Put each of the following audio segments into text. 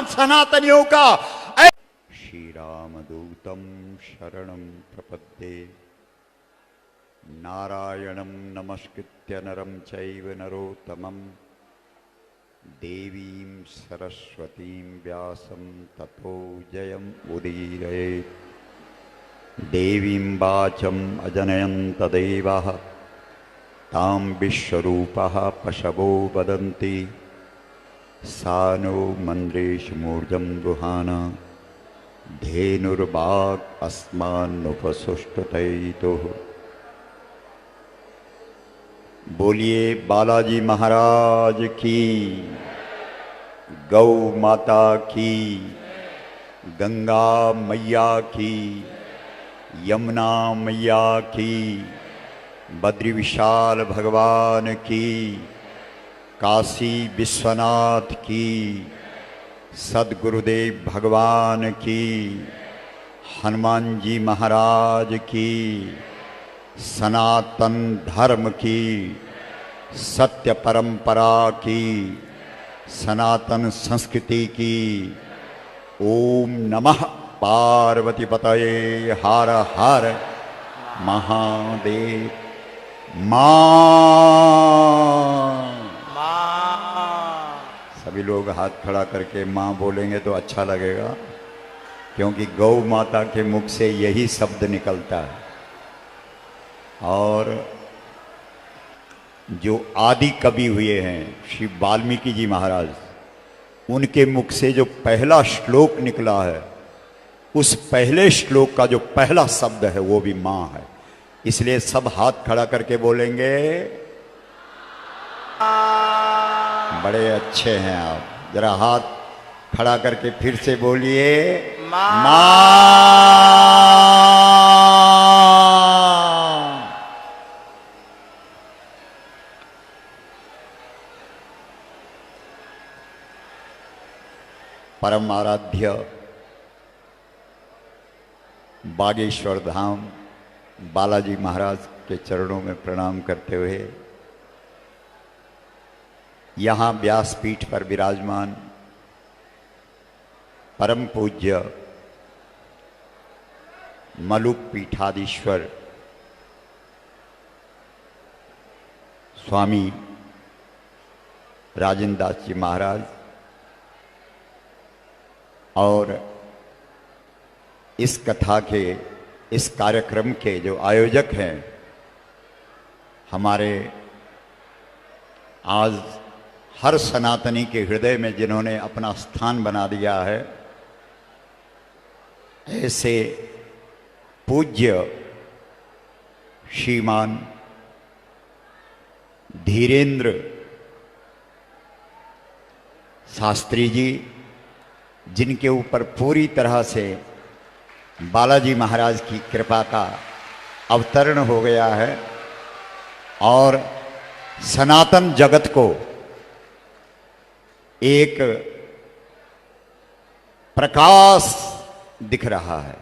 सनातनियों का। श्री रामदूतम शरणं प्रपद्ये, नारायणं नमस्कृत्य नरं चैव नरोत्तमं, देवीं सरस्वतीं व्यासं ततो जयम् उदीरयेत्। देवीं वाचम् अजनयन्त देवाः, तां विश्वरूपः पशवो वदन्ति, सा नो मन्द्रेशमूर्जं गुहाना, धेनुर्वाक् अस्मान्नुपसुष्टुतैतुः। बोलिए बालाजी महाराज की, गौ माता की, गंगा मैया की, यमुना मैया की, बद्री विशाल भगवान की, काशी विश्वनाथ की, सद्गुरुदेव भगवान की, हनुमान जी महाराज की, सनातन धर्म की, सत्य परंपरा की, सनातन संस्कृति की। ओम नमः पार्वती पतये, हर हर महादेव। माँ, सभी लोग हाथ खड़ा करके माँ बोलेंगे तो अच्छा लगेगा, क्योंकि गौ माता के मुख से यही शब्द निकलता है। और जो आदि कवि हुए हैं श्री वाल्मीकि जी महाराज, उनके मुख से जो पहला श्लोक निकला है, उस पहले श्लोक का जो पहला शब्द है वो भी माँ है। इसलिए सब हाथ खड़ा करके बोलेंगे। बड़े अच्छे हैं आप, जरा हाथ खड़ा करके फिर से बोलिए माँ। परम आराध्य बागेश्वर धाम बालाजी महाराज के चरणों में प्रणाम करते हुए, यहाँ व्यासपीठ पर विराजमान परम पूज्य मलुक पीठाधीश्वर स्वामी राजेंद्र दास जी महाराज और इस कथा के, इस कार्यक्रम के जो आयोजक हैं, हमारे आज हर सनातनी के हृदय में जिन्होंने अपना स्थान बना दिया है, ऐसे पूज्य श्रीमान धीरेन्द्र शास्त्री जी, जिनके ऊपर पूरी तरह से बालाजी महाराज की कृपा का अवतरण हो गया है और सनातन जगत को एक प्रकाश दिख रहा है।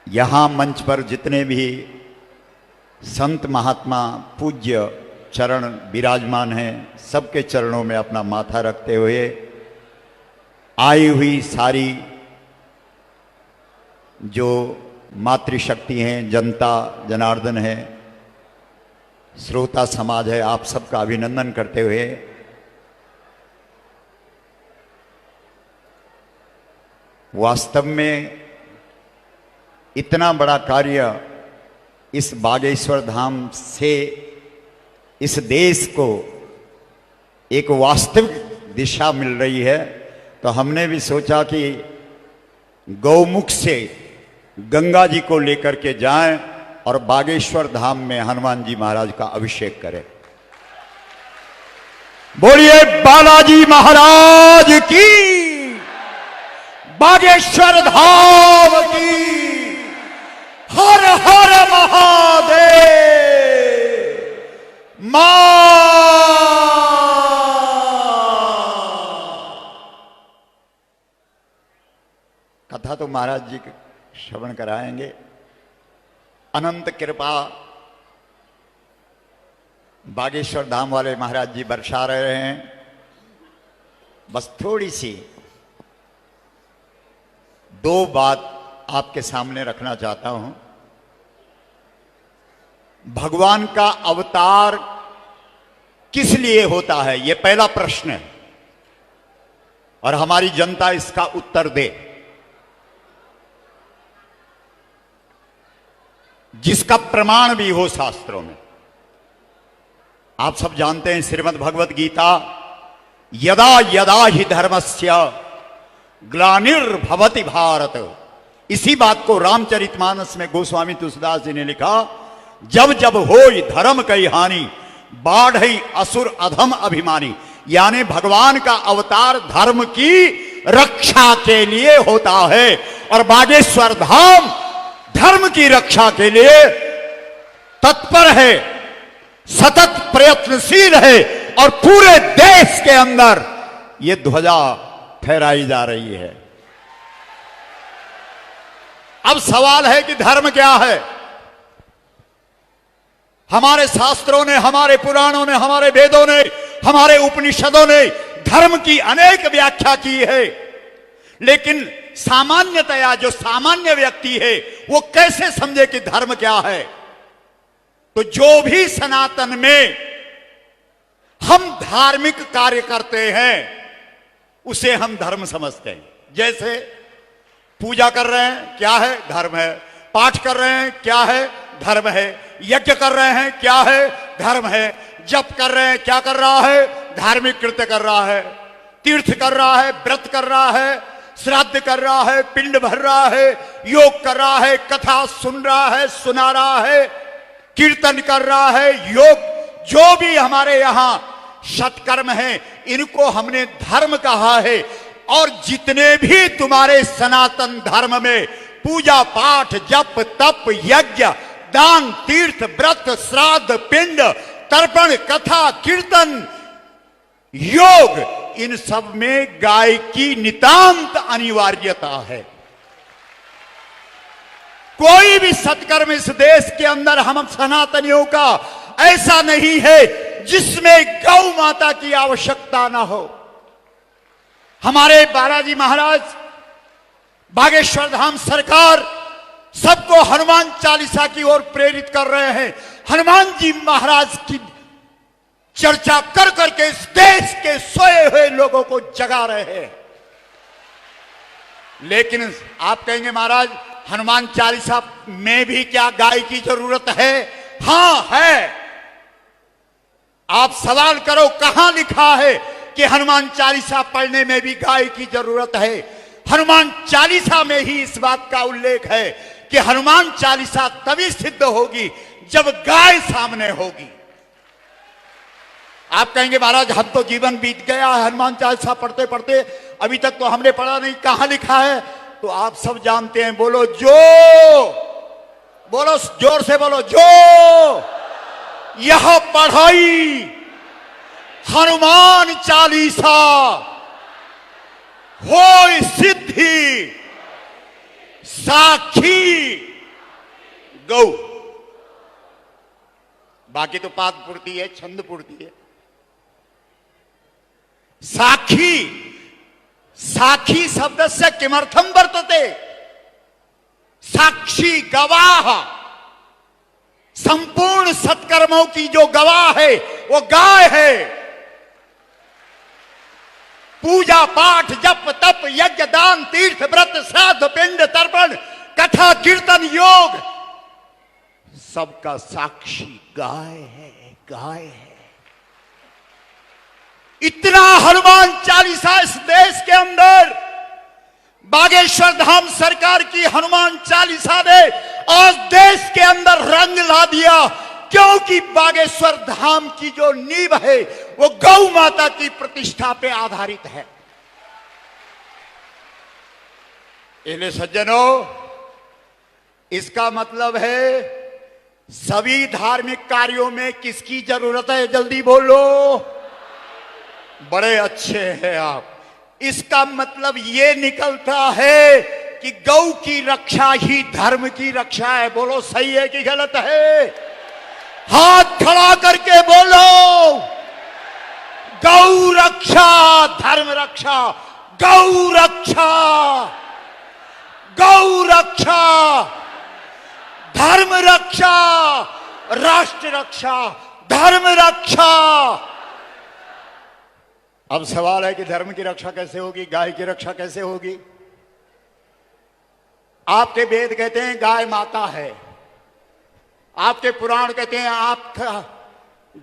यहाँ मंच पर जितने भी संत महात्मा पूज्य चरण विराजमान हैं, सबके चरणों में अपना माथा रखते हुए आई हुई सारी जो मातृशक्ति हैं, जनता जनार्दन है, श्रोता समाज है, आप सबका अभिनंदन करते हुए वास्तव में इतना बड़ा कार्य इस बागेश्वर धाम से इस देश को एक वास्तविक दिशा मिल रही है, तो हमने भी सोचा कि गौमुख से गंगा जी को लेकर के जाएं और बागेश्वर धाम में हनुमान जी महाराज का अभिषेक करें। बोलिए बालाजी महाराज की, बागेश्वर धाम की, हर हर महादेव। कथा तो महाराज जी श्रवण कराएंगे। अनंत कृपा बागेश्वर धाम वाले महाराज जी बरसा रहे हैं। बस थोड़ी सी दो बात आपके सामने रखना चाहता हूं। भगवान का अवतार किस लिए होता है, यह पहला प्रश्न है और हमारी जनता इसका उत्तर दे, जिसका प्रमाण भी हो शास्त्रों में। आप सब जानते हैं श्रीमद् भगवत गीता, यदा यदा ही धर्मस्य ग्लानिर्भवति भारत, इसी बात को रामचरितमानस में गोस्वामी तुलसीदास जी ने लिखा, जब जब होई धर्म कई हानि बाढ़ई असुर अधम अभिमानी। यानी भगवान का अवतार धर्म की रक्षा के लिए होता है और बागेश्वर धाम धर्म की रक्षा के लिए तत्पर है, सतत प्रयत्नशील है और पूरे देश के अंदर यह ध्वजा फहराई जा रही है। अब सवाल है कि धर्म क्या है? हमारे शास्त्रों ने, हमारे पुराणों ने, हमारे वेदों ने, हमारे उपनिषदों ने धर्म की अनेक व्याख्या की है, लेकिन सामान्यतया जो सामान्य व्यक्ति है वो कैसे समझे कि धर्म क्या है? तो जो भी सनातन में हम धार्मिक कार्य करते हैं उसे हम धर्म समझते हैं। जैसे पूजा कर रहे हैं, क्या है? धर्म है। पाठ कर रहे हैं, क्या है? धर्म है। यज्ञ कर रहे हैं, क्या है? धर्म है। जप कर रहे हैं, क्या कर रहा है? धार्मिक कृत्य कर रहा है। तीर्थ कर रहा है, व्रत कर रहा है, श्राद्ध कर रहा है, पिंड भर रहा है, योग कर रहा है, कथा सुन रहा है, सुना रहा है, कीर्तन कर रहा है, योग, जो भी हमारे यहां सत्कर्म है इनको हमने धर्म कहा है। और जितने भी तुम्हारे सनातन धर्म में पूजा पाठ, जप तप, यज्ञ, दान, तीर्थ, व्रत, श्राद्ध, पिंड, तर्पण, कथा, कीर्तन, योग, इन सब में गाय की नितांत अनिवार्यता है। कोई भी सत्कर्म इस देश के अंदर हम सनातनियों का ऐसा नहीं है जिसमें गौ माता की आवश्यकता ना हो। हमारे बालाजी महाराज, बागेश्वर धाम सरकार सबको हनुमान चालीसा की ओर प्रेरित कर रहे हैं। हनुमान जी महाराज की चर्चा कर करके इस देश के सोए हुए लोगों को जगा रहे हैं। लेकिन आप कहेंगे महाराज हनुमान चालीसा में भी क्या गाय की जरूरत है? हां है। आप सवाल करो कहां लिखा है कि हनुमान चालीसा पढ़ने में भी गाय की जरूरत है? हनुमान चालीसा में ही इस बात का उल्लेख है कि हनुमान चालीसा तभी सिद्ध होगी जब गाय सामने होगी। आप कहेंगे महाराज हम तो जीवन बीत गया हनुमान चालीसा पढ़ते पढ़ते, अभी तक तो हमने पढ़ा नहीं, कहां लिखा है? तो आप सब जानते हैं, बोलो जो, बोलो जोर से बोलो जो यह पढ़ाई हनुमान चालीसा होय सिद्धि साखी गौ। बाकी तो पाद पूर्ति है, छंद पूर्ति है। साखी, साखी शब्द से किमर्थम वर्तते? साक्षी, गवाह, संपूर्ण सत्कर्मों की जो गवाह है वो गाय है। पूजा पाठ, जप तप, यज्ञ, दान, तीर्थ, व्रत, श्राद्ध, पिंड, तर्पण, कथा, कीर्तन, योग, सबका साक्षी गाय है, गाय है। इतना हनुमान चालीसा इस देश के अंदर बागेश्वर धाम सरकार की हनुमान चालीसा ने आज देश के अंदर रंग ला दिया, क्योंकि बागेश्वर धाम की जो नींव है वो गौ माता की प्रतिष्ठा पे आधारित है। इसलिए सज्जनों, इसका मतलब है सभी धार्मिक कार्यों में किसकी जरूरत है? जल्दी बोलो। बड़े अच्छे हैं आप। इसका मतलब ये निकलता है कि गौ की रक्षा ही धर्म की रक्षा है। बोलो सही है कि गलत है? हाथ खड़ा करके बोलो, गौ रक्षा धर्म रक्षा, गौ रक्षा, गौ रक्षा, धर्म रक्षा, राष्ट्र रक्षा, धर्म रक्षा। अब सवाल है कि धर्म की रक्षा कैसे होगी, गाय की रक्षा कैसे होगी? आपके वेद कहते हैं गाय माता है, आपके पुराण कहते हैं, आपका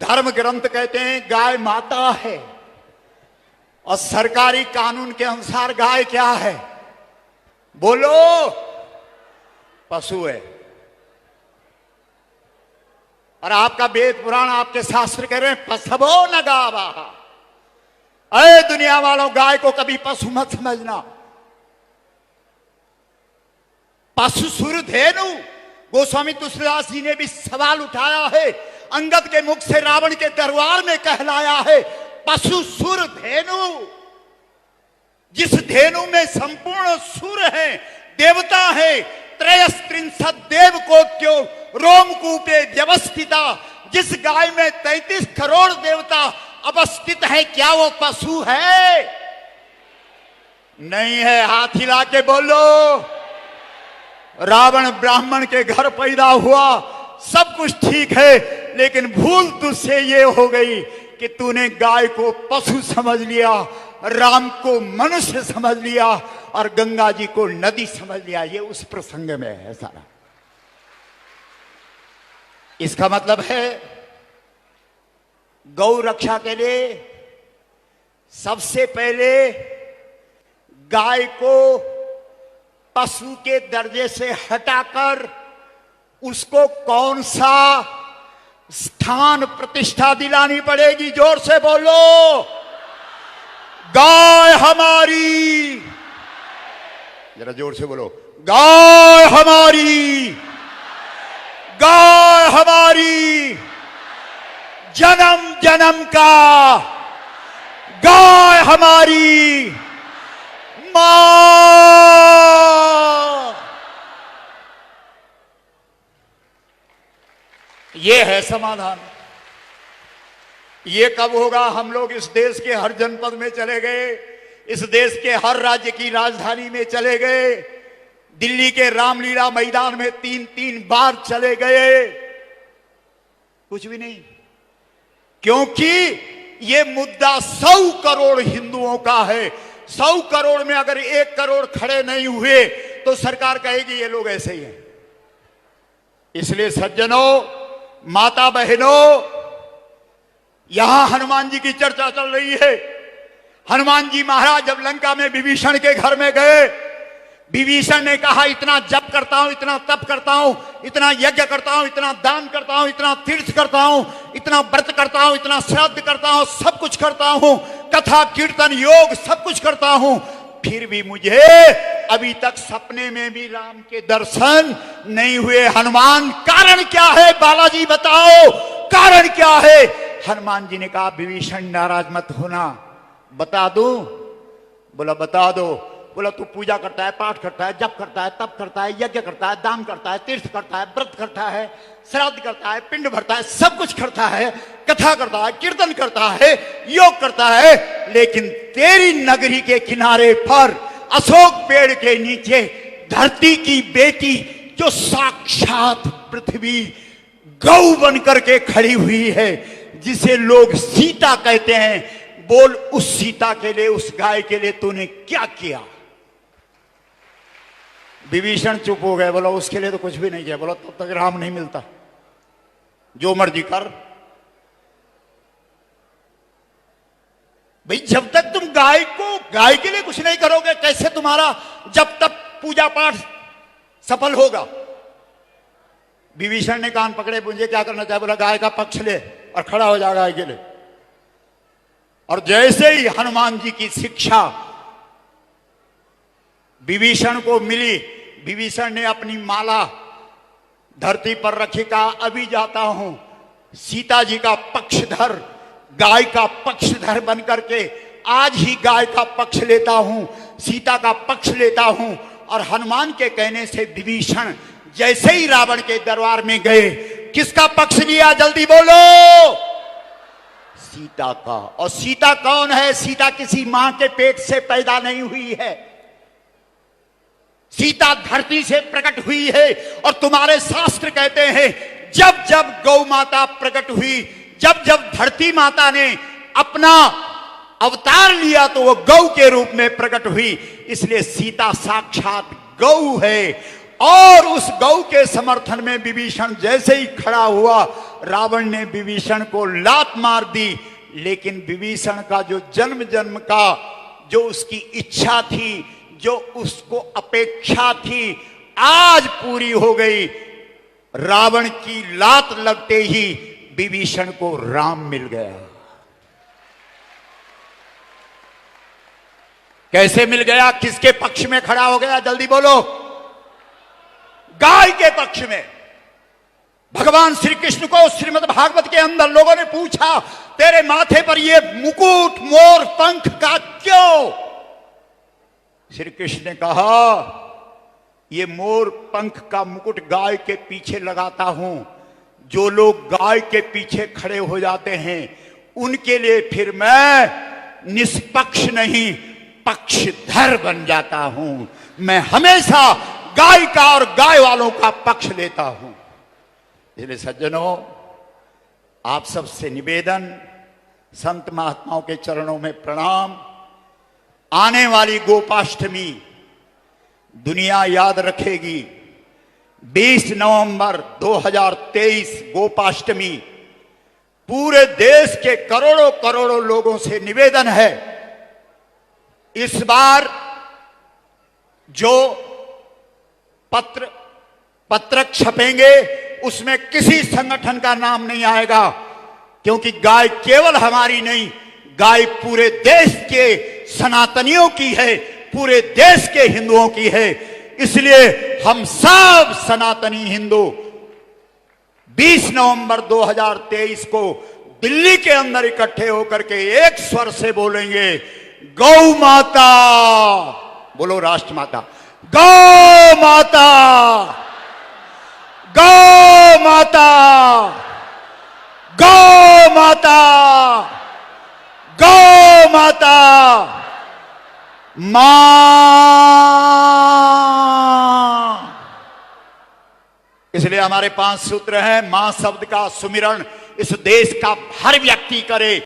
धर्म ग्रंथ कहते हैं गाय माता है, और सरकारी कानून के अनुसार गाय क्या है? बोलो, पशु है। और आपका वेद पुराण, आपके शास्त्र कह रहे हैं पशवो न गावा। अरे दुनिया वालों, गाय को कभी पशु मत समझना। पशु सुर धेनु, गोस्वामी तुलसीदास जी ने भी सवाल उठाया है, अंगद के मुख से रावण के दरबार में कहलाया है, पशु सुर धेनु। जिस धेनु में संपूर्ण सुर है, देवता है, त्रयस्त्रिंशत् देव कोट्यो रोमकूपे व्यवस्थिता। जिस गाय में 33 करोड़ देवता अवस्थित है, क्या वो पशु है? नहीं है। हाथ हिला के बोलो। रावण ब्राह्मण के घर पैदा हुआ, सब कुछ ठीक है, लेकिन भूल तुझसे ये हो गई कि तूने गाय को पशु समझ लिया, राम को मनुष्य समझ लिया, और गंगा जी को नदी समझ लिया। ये उस प्रसंग में है सारा। इसका मतलब है गौ रक्षा के लिए सबसे पहले गाय को पशु के दर्जे से हटाकर उसको कौन सा स्थान प्रतिष्ठा दिलानी पड़ेगी? जोर से बोलो। गाय हमारी, जरा जोर से बोलो। गाय हमारी, गाय हमारी, जन्म जन्म का, गाय हमारी मां। ये है समाधान। ये कब होगा? हम लोग इस देश के हर जनपद में चले गए, इस देश के हर राज्य की राजधानी में चले गए, दिल्ली के रामलीला मैदान में 3-3 बार चले गए, कुछ भी नहीं। क्योंकि ये मुद्दा 100 करोड़ हिंदुओं का है। 100 करोड़ में अगर 1 करोड़ खड़े नहीं हुए तो सरकार कहेगी ये लोग ऐसे ही हैं। इसलिए सज्जनों, माता बहनों, यहां हनुमान जी की चर्चा चल रही है। हनुमान जी महाराज जब लंका में विभीषण के घर में गए, विभीषण ने कहा इतना जप करता हूं, इतना तप करता हूं, इतना यज्ञ करता हूं, इतना दान करता हूं, इतना तीर्थ करता हूं, इतना व्रत करता हूं, इतना श्राद्ध करता हूं, सब कुछ करता हूं, कथा कीर्तन योग सब कुछ करता हूं, फिर भी मुझे अभी तक सपने में भी राम के दर्शन नहीं हुए। हनुमान, कारण क्या है? बालाजी बताओ, कारण क्या है? हनुमान जी ने कहा विभीषण नाराज मत होना, बता दूं? बोला बता दो। बोला तू पूजा करता है, पाठ करता है, जप करता है, तप करता है, यज्ञ करता है, दान करता है, तीर्थ करता है, व्रत करता है, श्राद्ध करता है, पिंड भरता है, सब कुछ करता है, कथा करता है, कीर्तन करता है, योग करता है, लेकिन तेरी नगरी के किनारे पर अशोक पेड़ के नीचे धरती की बेटी जो साक्षात पृथ्वी गौ बन करके खड़ी हुई है, जिसे लोग सीता कहते हैं, बोल उस सीता के लिए, उस गाय के लिए तूने क्या किया? विभीषण चुप हो गए। बोला उसके लिए तो कुछ भी नहीं किया। बोला तब तक राम नहीं मिलता, जो मर्जी कर। भाई जब तक तुम गाय के लिए कुछ नहीं करोगे, कैसे तुम्हारा जब तक पूजा पाठ सफल होगा? विभीषण ने कान पकड़े, मुझे क्या करना चाहिए? बोला गाय का पक्ष ले, और खड़ा हो जा गाय के लिए। और जैसे ही हनुमान जी की शिक्षा विभीषण को मिली, विभीषण ने अपनी माला धरती पर रखी, कहा अभी जाता हूं सीता जी का पक्षधर, गाय का पक्षधर बन करके आज ही गाय का पक्ष लेता हूं, सीता का पक्ष लेता हूं। और हनुमान के कहने से विभीषण जैसे ही रावण के दरबार में गए, किसका पक्ष लिया? जल्दी बोलो। सीता का। और सीता कौन है? सीता किसी मां के पेट से पैदा नहीं हुई है, सीता धरती से प्रकट हुई है। और तुम्हारे शास्त्र कहते हैं जब जब गौ माता प्रकट हुई, जब जब धरती माता ने अपना अवतार लिया तो वो गौ के रूप में प्रकट हुई। इसलिए सीता साक्षात गौ है। और उस गौ के समर्थन में विभीषण जैसे ही खड़ा हुआ, रावण ने विभीषण को लात मार दी। लेकिन विभीषण का जो जन्म जन्म का जो उसकी इच्छा थी, जो उसको अपेक्षा थी, आज पूरी हो गई। रावण की लात लगते ही विभीषण को राम मिल गया। कैसे मिल गया? किसके पक्ष में खड़ा हो गया? जल्दी बोलो। गाय के पक्ष में। भगवान श्री कृष्ण को श्रीमद् भागवत के अंदर लोगों ने पूछा, तेरे माथे पर ये मुकुट मोर पंख का क्यों? श्री कृष्ण ने कहा, ये मोर पंख का मुकुट गाय के पीछे लगाता हूं। जो लोग गाय के पीछे खड़े हो जाते हैं उनके लिए फिर मैं निष्पक्ष नहीं, पक्षधर बन जाता हूं। मैं हमेशा गाय का और गाय वालों का पक्ष लेता हूं। इसलिए सज्जनों, आप सबसे निवेदन, संत महात्माओं के चरणों में प्रणाम। आने वाली गोपाष्टमी दुनिया याद रखेगी। 20 नवंबर 2023 गोपाष्टमी। पूरे देश के करोड़ों करोड़ों लोगों से निवेदन है, इस बार जो पत्रक छपेंगे उसमें किसी संगठन का नाम नहीं आएगा, क्योंकि गाय केवल हमारी नहीं, गाय पूरे देश के सनातनियों की है, पूरे देश के हिंदुओं की है। इसलिए हम सब सनातनी हिंदू 20 नवंबर 2023 को दिल्ली के अंदर इकट्ठे होकर के एक स्वर से बोलेंगे, गौ माता। बोलो राष्ट्र माता। गौ माता, गौ माता, गौ माता, गौ माता। मां। इसलिए हमारे 5 सूत्र हैं। मां शब्द का सुमिरन इस देश का हर व्यक्ति करे।